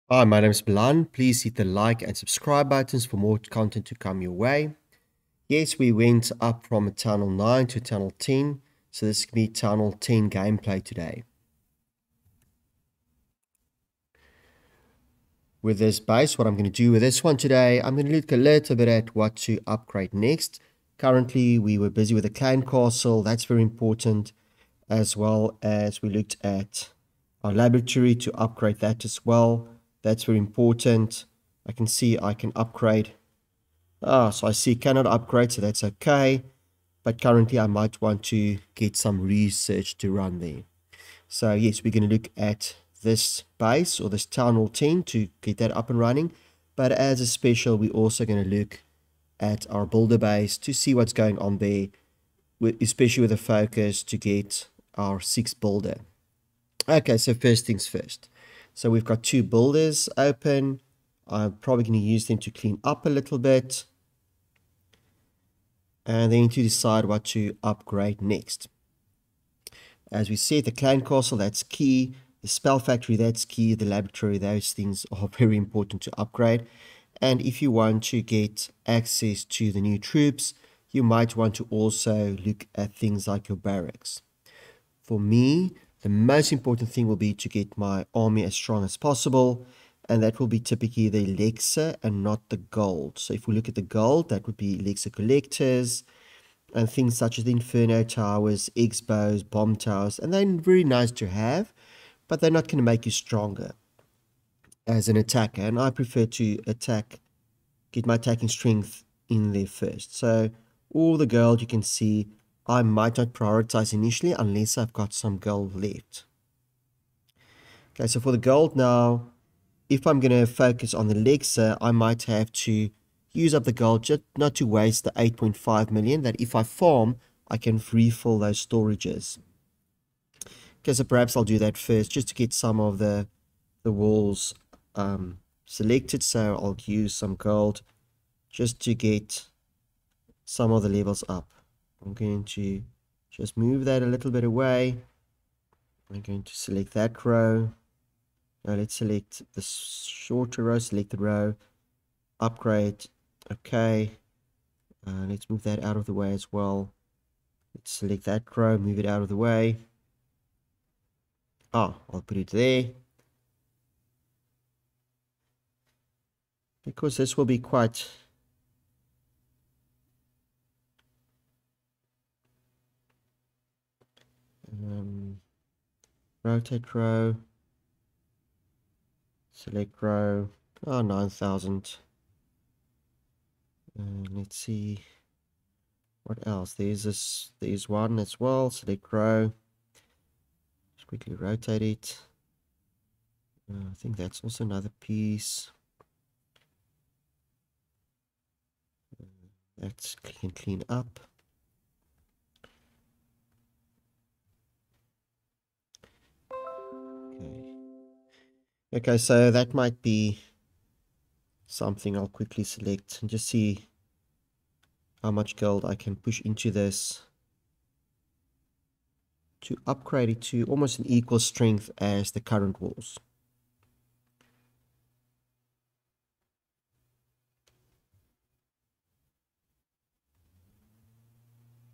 Hi, my name is Milan. Please hit the like and subscribe buttons for more content to come your way. Yes, we went up from a Tunnel 9 to Tunnel 10, so this is going to be Tunnel 10 gameplay today. With this base, what I'm going to do with this one today, I'm going to look a little bit at what to upgrade next. Currently, we were busy with the clan castle, that's very important, as well as we looked at our laboratory to upgrade that as well. That's very important. I can see I can upgrade. So I see cannot upgrade, so that's okay. But currently I might want to get some research to run there. So yes, we're going to look at this base or this town hall 10 to get that up and running. But as a special, we're also going to look at our builder base to see what's going on there, especially with a focus to get our 6th builder. Okay, so first things first. So we've got 2 builders open. I'm probably going to use them to clean up a little bit. And then to decide what to upgrade next. As we said, the clan castle, that's key. The spell factory, that's key. The laboratory, those things are very important to upgrade. And if you want to get access to the new troops, you might want to also look at things like your barracks. For me, the most important thing will be to get my army as strong as possible, and that will be typically the elixir and not the gold. So if we look at the gold, that would be elixir collectors, and things such as the Inferno Towers, X-Bows, Bomb Towers, and they're very nice to have, but they're not going to make you stronger as an attacker, and I prefer to get my attacking strength in there first. So all the gold you can see, I might not prioritize initially unless I've got some gold left. Okay, so for the gold now, if I'm going to focus on the elixir, I might have to use up the gold just not to waste the 8.5 million that if I farm, I can refill those storages. Okay, so perhaps I'll do that first just to get some of the walls selected. So I'll use some gold just to get some of the levels up. I'm going to just move that a little bit away. I'm going to select that row. Now let's select the shorter row, select the row, upgrade. Okay, let's move that out of the way as well. Let's select that row, move it out of the way. I'll put it there. Because this will be quite rotate row, select row, 9,000. Let's see what else. There's one as well, select row, just quickly rotate it. I think that's also another piece. That's clean up. Okay, so that might be something I'll quickly select and just see how much gold I can push into this to upgrade it to almost an equal strength as the current walls.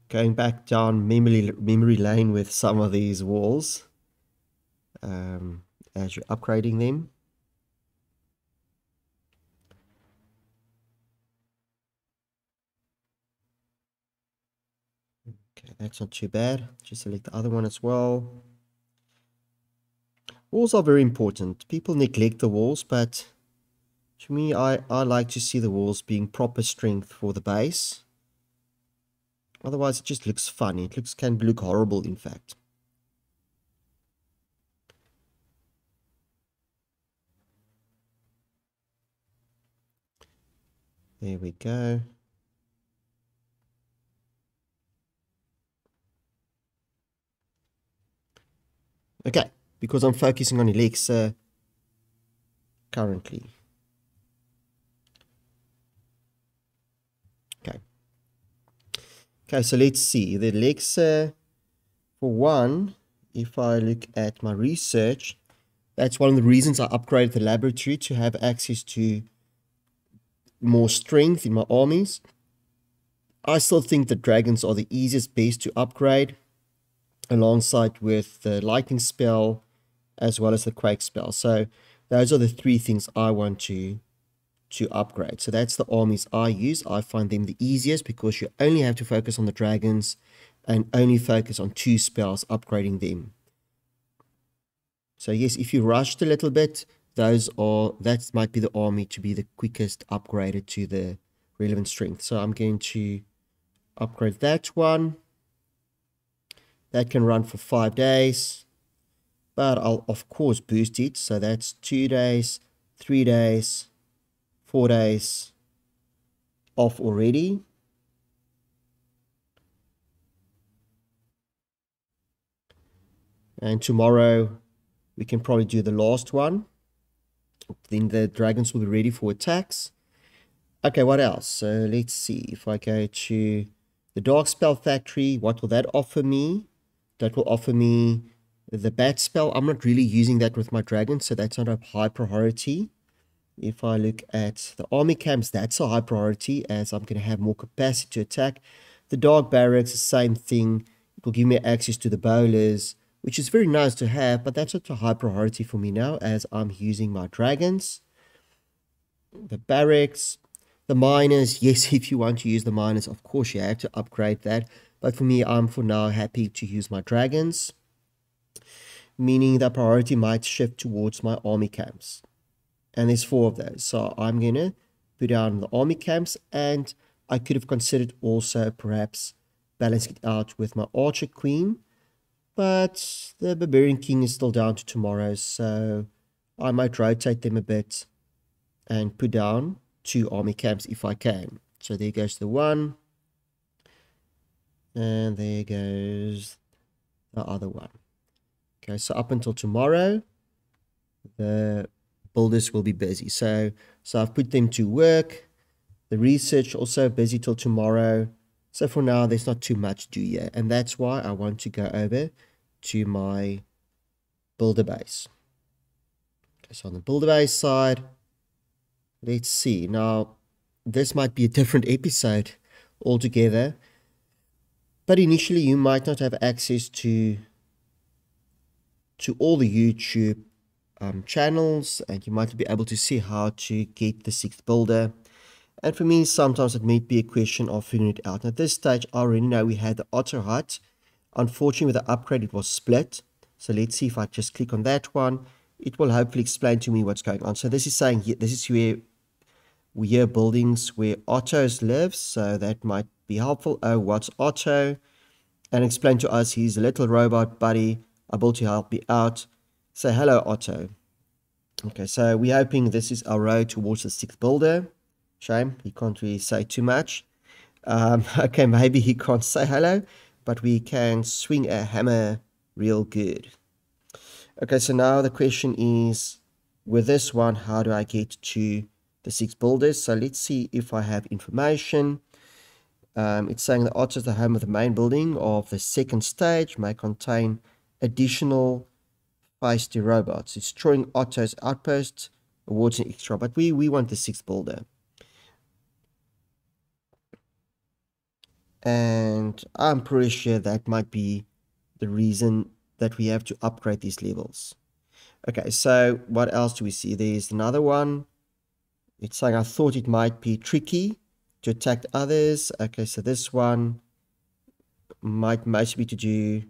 Going back down memory lane with some of these walls as you're upgrading them. Okay, that's not too bad. Just select the other one as well. Walls are very important. People neglect the walls, but to me, I like to see the walls being proper strength for the base. Otherwise, it just looks funny. It can look horrible, in fact. There we go. Okay, because I'm focusing on elixir currently. Okay, so let's see. The elixir, for one, if I look at my research, That's one of the reasons I upgraded the laboratory, to have access to more strength in my armies. I still think the dragons are the easiest base to upgrade, alongside with the lightning spell as well as the quake spell. So those are the three things I want to upgrade. So that's the armies I use. I find them the easiest because you only have to focus on the dragons and only focus on 2 spells, upgrading them. So yes, if you rushed a little bit, that might be the army to be the quickest upgraded to the relevant strength. So I'm going to upgrade that one. That can run for 5 days, but I'll of course boost it. So that's 2 days, 3 days, 4 days off already. And tomorrow we can probably do the last one. Then the dragons will be ready for attacks. Okay, what else? So let's see. If I go to the Dark Spell Factory, what will that offer me? That will offer me the Bat Spell. I'm not really using that with my dragons, so that's not a high priority. If I look at the army camps, that's a high priority, as I'm going to have more capacity to attack. The Dark Barracks, the same thing. It will give me access to the bowlers, which is very nice to have, but that's not a high priority for me now, as I'm using my dragons. The barracks, the miners, yes, if you want to use the miners, of course you have to upgrade that. But for me, I'm for now happy to use my dragons, meaning the priority might shift towards my army camps. And there's 4 of those. So I'm going to put down the army camps, and I could have considered also perhaps balancing it out with my archer queen. But the Barbarian King is still down to tomorrow, so I might rotate them a bit and put down 2 army camps if I can. So there goes the one, and there goes the other one. Okay, so up until tomorrow, the builders will be busy. So I've put them to work. The research also busy till tomorrow. So for now, there's not too much to do here. And that's why I want to go over to my builder base. Okay, so on the builder base side, let's see. Now, this might be a different episode altogether. But initially, you might not have access to all the YouTube channels, and you might be able to see how to get the 6th builder. And for me, sometimes it may be a question of figuring it out. At this stage, I already know we had the Otter Hut. Unfortunately, with the upgrade, it was split. So let's see if I just click on that one. It will hopefully explain to me what's going on. So this is saying this is where we have buildings where Otto's lives. So that might be helpful. Oh, what's Otto? And explain to us he's a little robot buddy able to help me out. Say hello, Otto. Okay, so we're hoping this is our road towards the 6th builder. Shame, he can't really say too much. Okay, maybe he can't say hello, but we can swing a hammer real good. Okay, so now the question is, with this one, how do I get to the 6 builders? So let's see if I have information. It's saying that Otto is the home of the main building of the 2nd stage, may contain additional feisty robots. Destroying Otto's outpost awards an extra, but we want the 6th builder. And I'm pretty sure that might be the reason that we have to upgrade these levels. Okay, so what else do we see? There's another one. It's saying I thought it might be tricky to attack others. Okay, so this one might mostly be to do...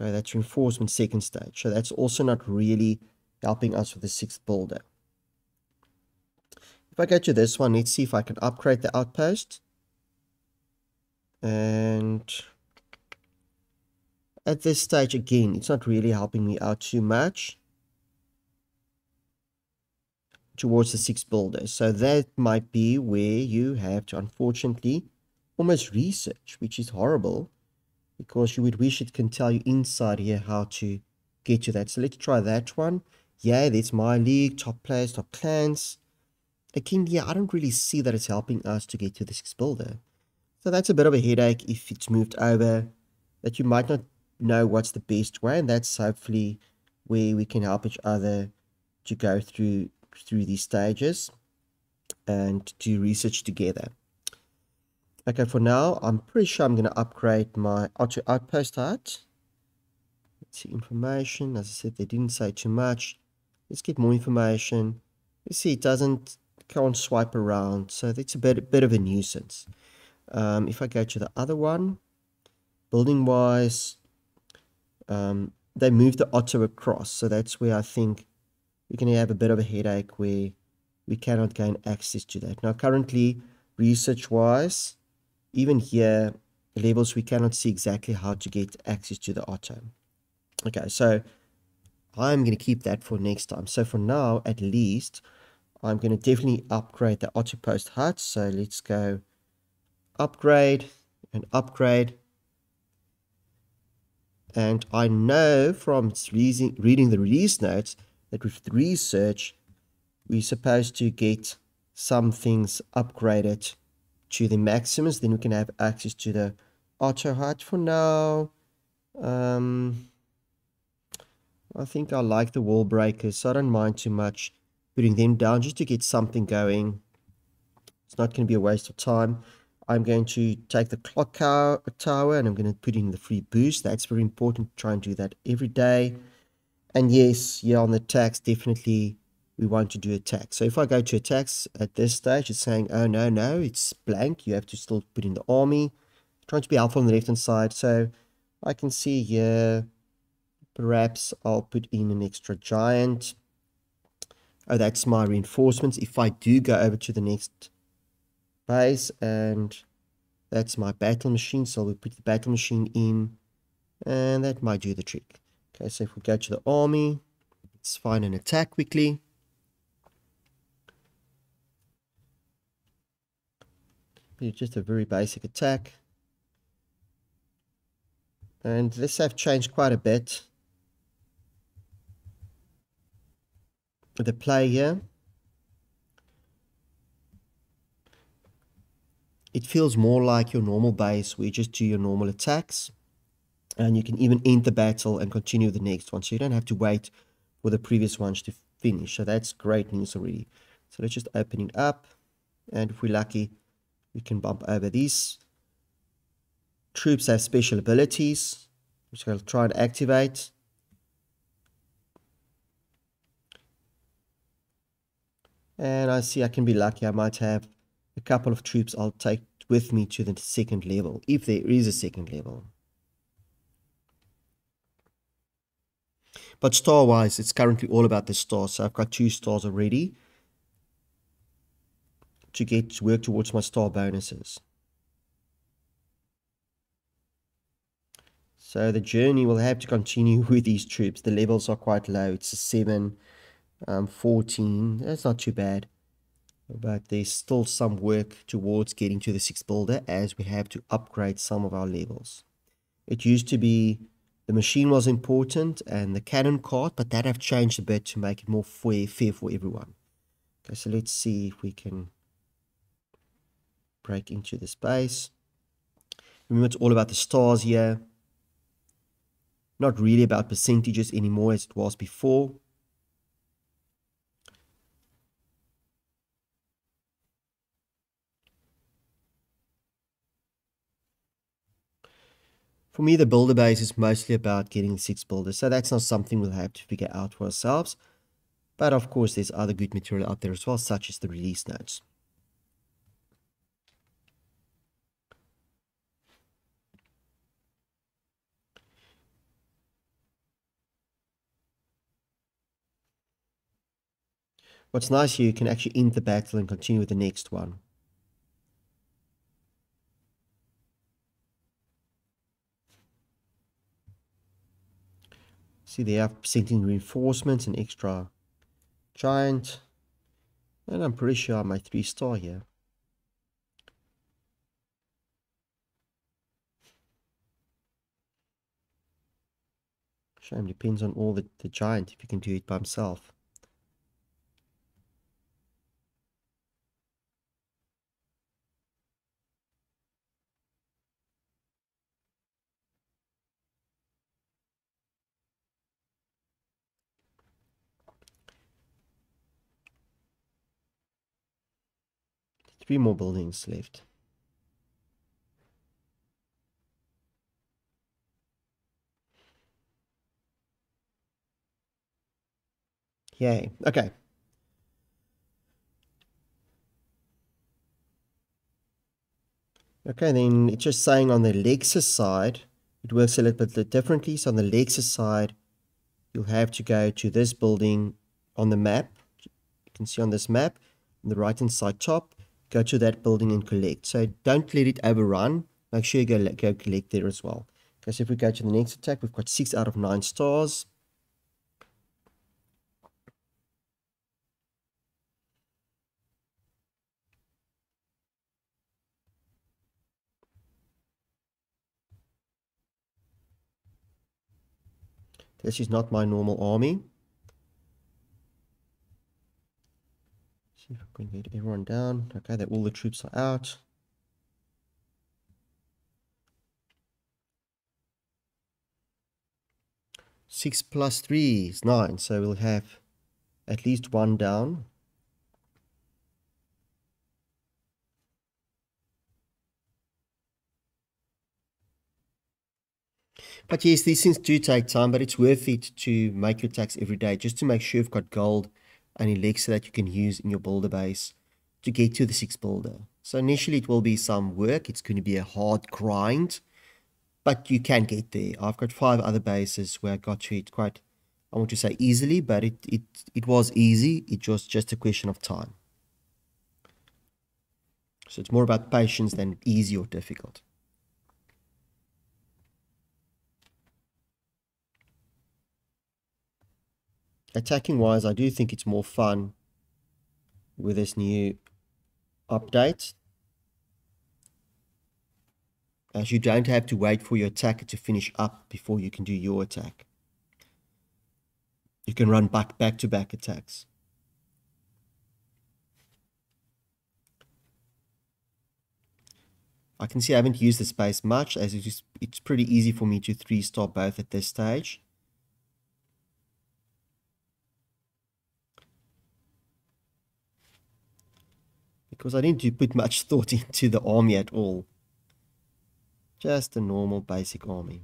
Okay, that's reinforcement 2nd stage. So that's also not really helping us with the 6th builder. If I go to this one, let's see if I can upgrade the outpost. And at this stage, again, it's not really helping me out too much towards the 6th builder. So that might be where you have to, unfortunately, almost research, which is horrible, because you would wish it can tell you inside here how to get to that. So let's try that one. Yeah, that's my league, top players, top clans. Again, yeah, I don't really see that it's helping us to get to the 6th builder. So that's a bit of a headache if it's moved over, that you might not know what's the best way, and that's hopefully where we can help each other to go through these stages and do research together. Okay, for now, I'm pretty sure I'm going to upgrade my Auto Outpost hut. Let's see information. As I said, they didn't say too much. Let's get more information. You see, it can't swipe around, so that's a bit of a nuisance. If I go to the other one, building wise, they moved the Otto across, so that's where I think we're going to have a bit of a headache where we cannot gain access to that. Now, currently, research wise, even here, levels, we cannot see exactly how to get access to the Otto. Okay, so I'm going to keep that for next time. So for now, at least, I'm going to definitely upgrade the Otto Post hut. So let's go upgrade and upgrade. And I know from reading the release notes that with research, we're supposed to get some things upgraded to the maximus. Then we can have access to the Auto hut. For now, I think I like the wall breakers, so I don't mind too much putting them down just to get something going. It's not going to be a waste of time. I'm going to take the clock tower and I'm going to put in the free boost. That's very important. Try and do that every day. And yes, yeah, on the tax, definitely we want to do attacks. So if I go to attacks at this stage, it's saying, oh, no, it's blank. You have to still put in the army. Trying to be helpful on the left-hand side. So I can see here, perhaps I'll put in an extra giant. Oh, that's my reinforcements. If I do go over to the next base, and that's my battle machine, so we'll put the battle machine in, and that might do the trick. Okay, so if we go to the army, let's find an attack quickly. It's just a very basic attack. And this have changed quite a bit. The play here, it feels more like your normal base where you just do your normal attacks. And you can even end the battle and continue the next one. So you don't have to wait for the previous ones to finish. So that's great news already. So let's just open it up. And if we're lucky, we can bump over these. Troops have special abilities, which I'll try and activate. And I see I can be lucky. I might have a couple of troops I'll take with me to the second level, if there is a second level. But star-wise, it's currently all about the stars. So I've got 2 stars already to work towards my star bonuses. So the journey will have to continue with these troops. The levels are quite low. It's a 7, 14. That's not too bad. But there's still some work towards getting to the 6th builder, as we have to upgrade some of our levels. It used to be the machine was important and the cannon cart, but that have changed a bit to make it more fair for everyone. Okay, so let's see if we can break into the space. Remember, it's all about the stars here. Not really about percentages anymore as it was before. For me, the builder base is mostly about getting 6 builders, so that's not something we'll have to figure out for ourselves. But of course, there's other good material out there as well, such as the release notes. What's nice here, you can actually end the battle and continue with the next one. See, they have sent in reinforcements, an extra giant. And I'm pretty sure I'm my 3-star here. Shame, depends on all the giant if you can do it by himself. 3 more buildings left. Yay. Okay. Okay, then it's just saying on the Lexus side, it works a little bit differently. So on the Lexus side, you'll have to go to this building on the map. You can see on this map, on the right-hand side top, go to that building and collect. So don't let it overrun. Make sure you go collect there as well. Okay, so if we go to the next attack, we've got 6 out of 9 stars. This is not my normal army. See if I can get everyone down. Okay, that all the troops are out. Six plus 3 is 9, so we'll have at least 1 down. But yes, these things do take time, but it's worth it to make your attacks every day, just to make sure you've got gold and elixir that you can use in your builder base to get to the 6th builder. So initially it will be some work. It's going to be a hard grind, but you can get there. I've got 5 other bases where I got to it quite, I want to say easily, but it was easy. It was just a question of time. So it's more about patience than easy or difficult. Attacking wise, I do think it's more fun with this new update, as you don't have to wait for your attacker to finish up before you can do your attack. You can run back-to-back attacks. I can see I haven't used the space much, as it's pretty easy for me to 3-star both at this stage. Because I didn't put much thought into the army at all. Just a normal basic army.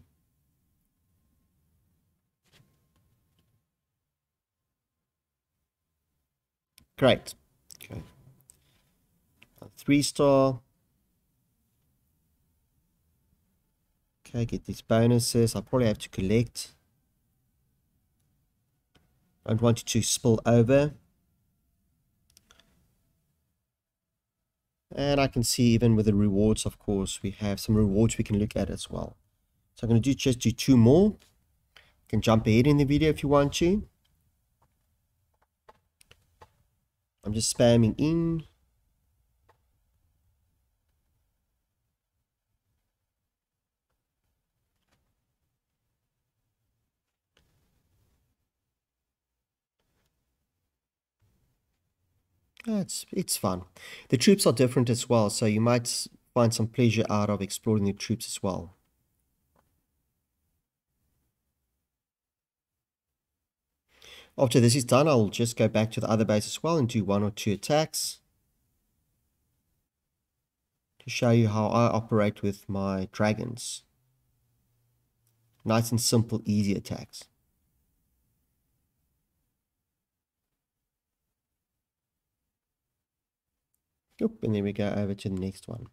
Great. Okay. 3-star. Okay, get these bonuses. I'll probably have to collect. I don't want it to spill over. And I can see even with the rewards, of course, we have some rewards we can look at as well. So I'm going to just do 2 more. You can jump ahead in the video if you want to. I'm just spamming in. It's fun. The troops are different as well, so you might find some pleasure out of exploring the troops as well. After this is done, I'll just go back to the other base as well and do 1 or 2 attacks to show you how I operate with my dragons. Nice and simple, easy attacks. Oop, and then we go over to the next one.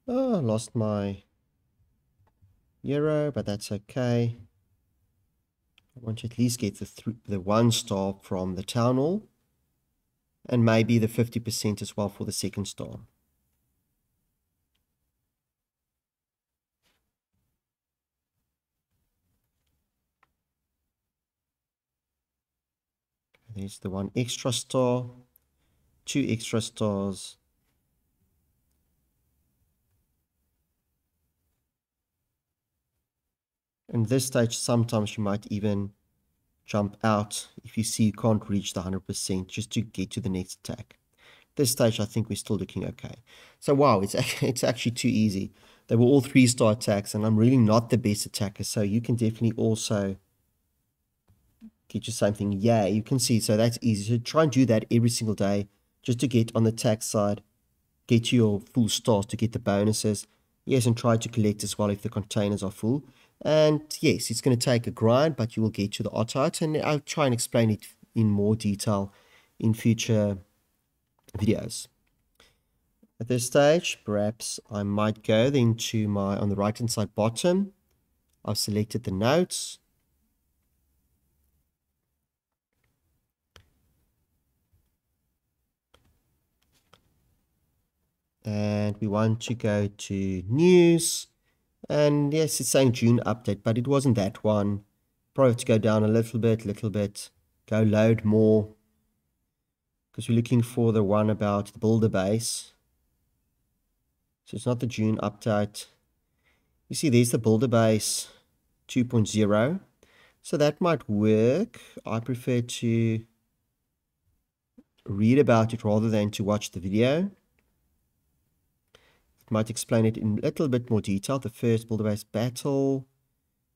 Oh, I lost my euro, but that's okay. I want to at least get the 1-star from the town hall, and maybe the 50% as well for the 2nd star. There's the 1 extra star, 2 extra stars. And this stage, sometimes you might even jump out if you see you can't reach the 100% just to get to the next attack. This stage, I think we're still looking okay. So wow, it's actually too easy. They were all 3-star attacks, and I'm really not the best attacker, so you can definitely also get you something. Yeah, you can see. So that's easy. So try and do that every single day just to get on the tax side, get your full stars to get the bonuses. Yes, and try to collect as well if the containers are full. And yes, it's going to take a grind, but you will get to the odd and I'll try and explain it in more detail in future videos. At this stage, perhaps I might go then to my, on the right hand side bottom, I've selected the notes. And we want to go to news. And yes, it's saying June update, but it wasn't that one. Probably have to go down a little bit, go load more, because we're looking for the one about the builder base. So it's not the June update. You see, there's the builder base 2.0. So that might work. I prefer to read about it rather than to watch the video. It might explain it in a little bit more detail. The first builder base battle.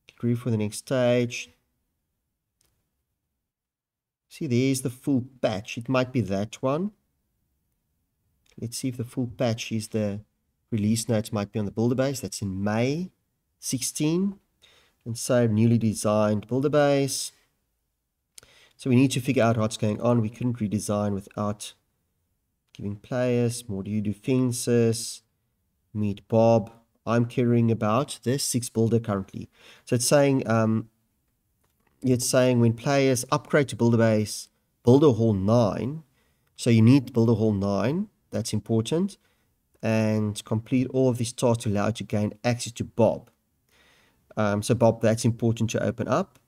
Get ready for the next stage. See, there's the full patch. It might be that one. Let's see if the full patch is the release notes might be on the builder base. That's in May 16. And so newly designed builder base. So we need to figure out what's going on. We couldn't redesign without giving players more new defenses. Meet Bob. I'm caring about this 6 builder currently. So it's saying when players upgrade to builder base, builder hall 9. So you need builder hall 9. That's important. And complete all of these tasks to allow you to gain access to Bob. So Bob, that's important to open up.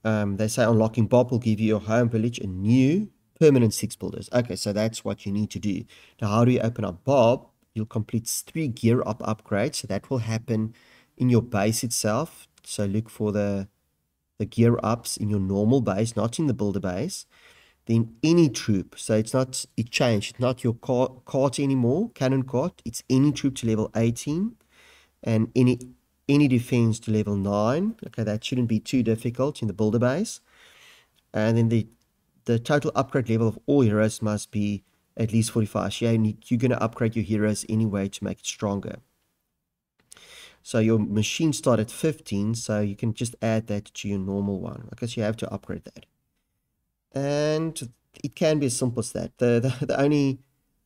They say unlocking Bob will give you your home village a new permanent 6 builders. Okay, so that's what you need to do. Now, how do you open up Bob? You'll complete 3 gear up upgrades. So that will happen in your base itself. So look for the gear ups in your normal base, not in the builder base. Then any troop. So it changed. It's not your cart anymore, cannon cart. It's any troop to level 18 and any defense to level 9. Okay, that shouldn't be too difficult in the builder base. And then the total upgrade level of all heroes must be at least 45. So you're going to upgrade your heroes anyway to make it stronger. So your machine start at 15, so you can just add that to your normal one. Okay, so you have to upgrade that. And it can be as simple as that. The only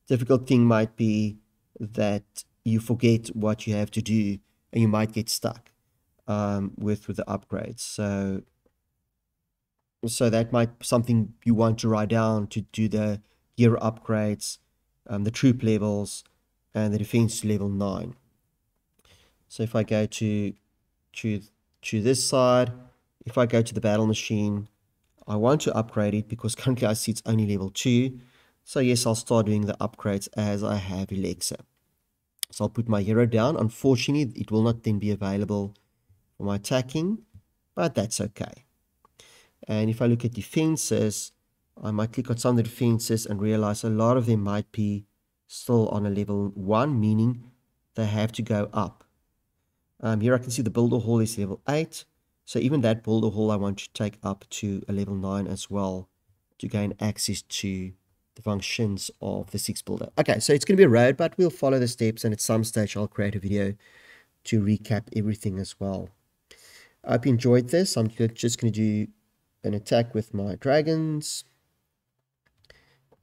difficult thing might be that you forget what you have to do and you might get stuck with the upgrades. So that might be something you want to write down to do the gear upgrades, the troop levels, and the defense to level 9. So if I go to this side, if I go to the battle machine, I want to upgrade it because currently I see it's only level 2. So yes, I'll start doing the upgrades as I have Alexa. So I'll put my hero down. Unfortunately, it will not then be available for my attacking, but that's okay. And if I look at defenses, I might click on some of the defenses and realize a lot of them might be still on a level 1, meaning they have to go up. Here I can see the builder hall is level 8. So even that builder hall I want to take up to a level 9 as well to gain access to the functions of the 6 builder. Okay, so it's going to be a road, but we'll follow the steps, and at some stage I'll create a video to recap everything as well. I hope you enjoyed this. I'm just going to do an attack with my dragons.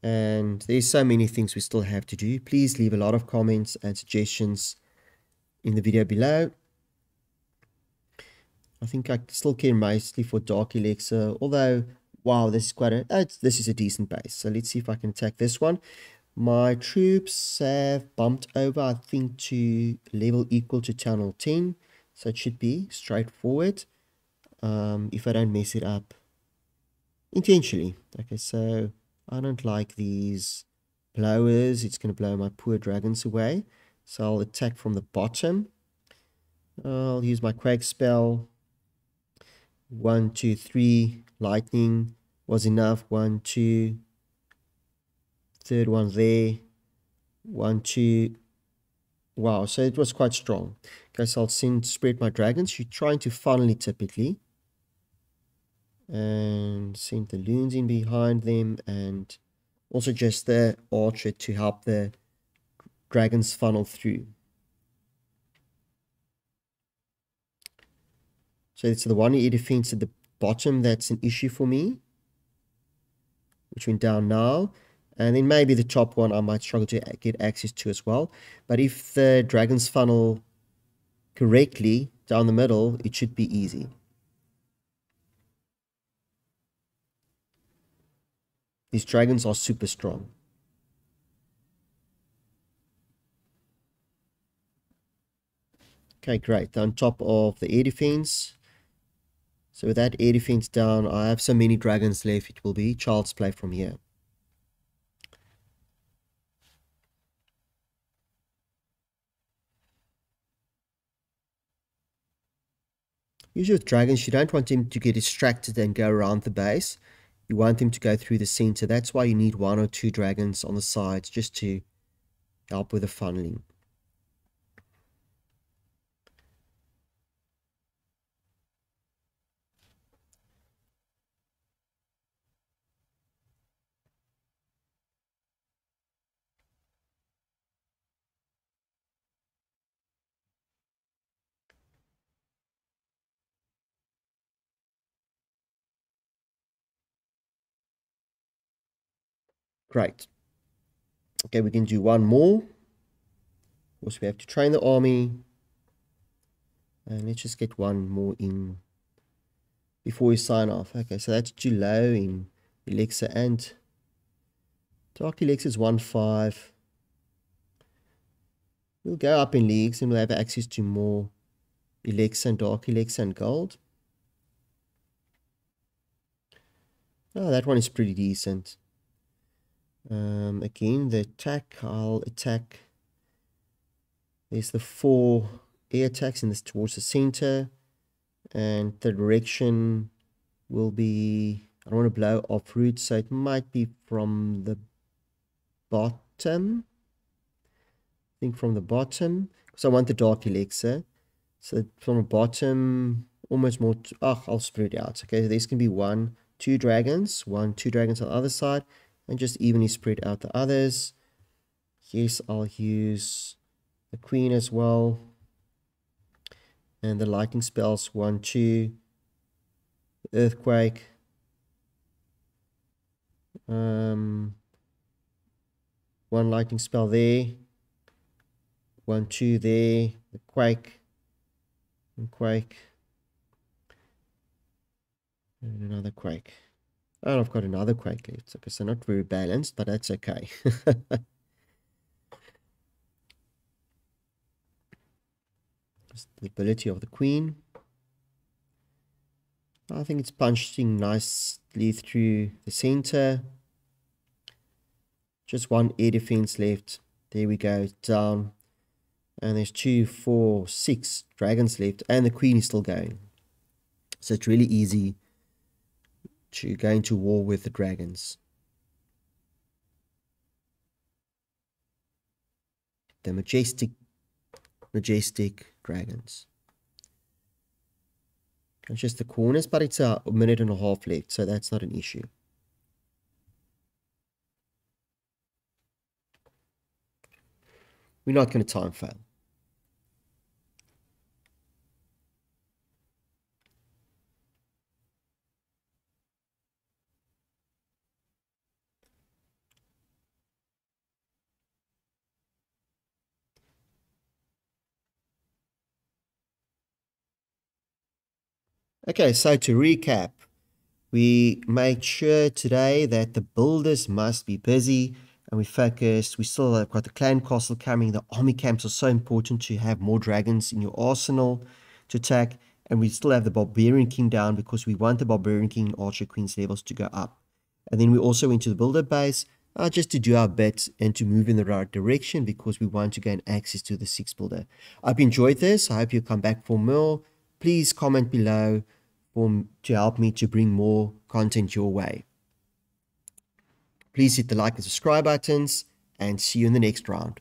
And there's so many things we still have to do. Please leave a lot of comments and suggestions in the video below. I think I still care mostly for Dark Elixir, although, wow, this is this is a decent base. So let's see if I can attack this one. My troops have bumped over, I think, to level equal to Town Hall 10. So it should be straightforward if I don't mess it up intentionally. Okay, so I don't like these blowers. It's going to blow my poor dragons away. So I'll attack from the bottom. I'll use my Quake spell. 1, 2, 3. Lightning was enough. 1, 2. Third one there. 1, 2. Wow, so it was quite strong. Okay, so I'll spread my dragons. You're trying to funnel it typically. And send the loons in behind them, and also just the archer to help the dragons funnel through. So it's the 1 defense at the bottom that's an issue for me, which went down now. And then maybe the top one I might struggle to get access to as well. But if the dragons funnel correctly down the middle, it should be easy. These dragons are super strong. Okay, great. They're on top of the air defense. So with that air defense down, I have so many dragons left, it will be child's play from here. Usually with dragons, you don't want him to get distracted and go around the base. You want him to go through the center. That's why you need 1 or 2 dragons on the sides just to help with the funneling. Great. Okay, we can do one more. Of course, we have to train the army. And let's just get one more in before we sign off. Okay, so that's too low in Elixir and Dark Elixir is 1.5. We'll go up in leagues and we'll have access to more Elixir and Dark Elixir and Gold. Oh, that one is pretty decent. Again, the attack, I'll attack. There's the 4 air attacks in this towards the center. And the direction will be, I don't want to blow off route, so it might be from the bottom. I think from the bottom, because I want the Dark Elixir. So from the bottom, almost more, I'll spread it out. Okay, this can be 1, 2 dragons, 1, 2 dragons on the other side, and just evenly spread out the others. Yes, I'll use the queen as well. And the lightning spells, 1, 2. Earthquake. 1 lightning spell there. 1, 2 there. The quake. And quake. And another quake. And I've got another quake left. Okay, so not very balanced, but that's okay. Just the ability of the queen. I think it's punching nicely through the center. Just 1 air defense left. There we go, down. And there's 2, 4, 6 dragons left. And the queen is still going. So it's really easy to go into war with the dragons. The majestic dragons. It's just the corners, but it's a minute and a half left, so that's not an issue. We're not going to time fail. Okay, so to recap, we made sure today that the builders must be busy and we focused. We still have got the clan castle coming. The army camps are so important to have more dragons in your arsenal to attack. And we still have the barbarian king down because we want the barbarian king and archer queen's levels to go up. And then we also went to the builder base just to do our bit and to move in the right direction because we want to gain access to the 6 builder. I hope you enjoyed this. I hope you come back for more. Please comment below to help me to bring more content your way. Please hit the like and subscribe buttons and see you in the next round.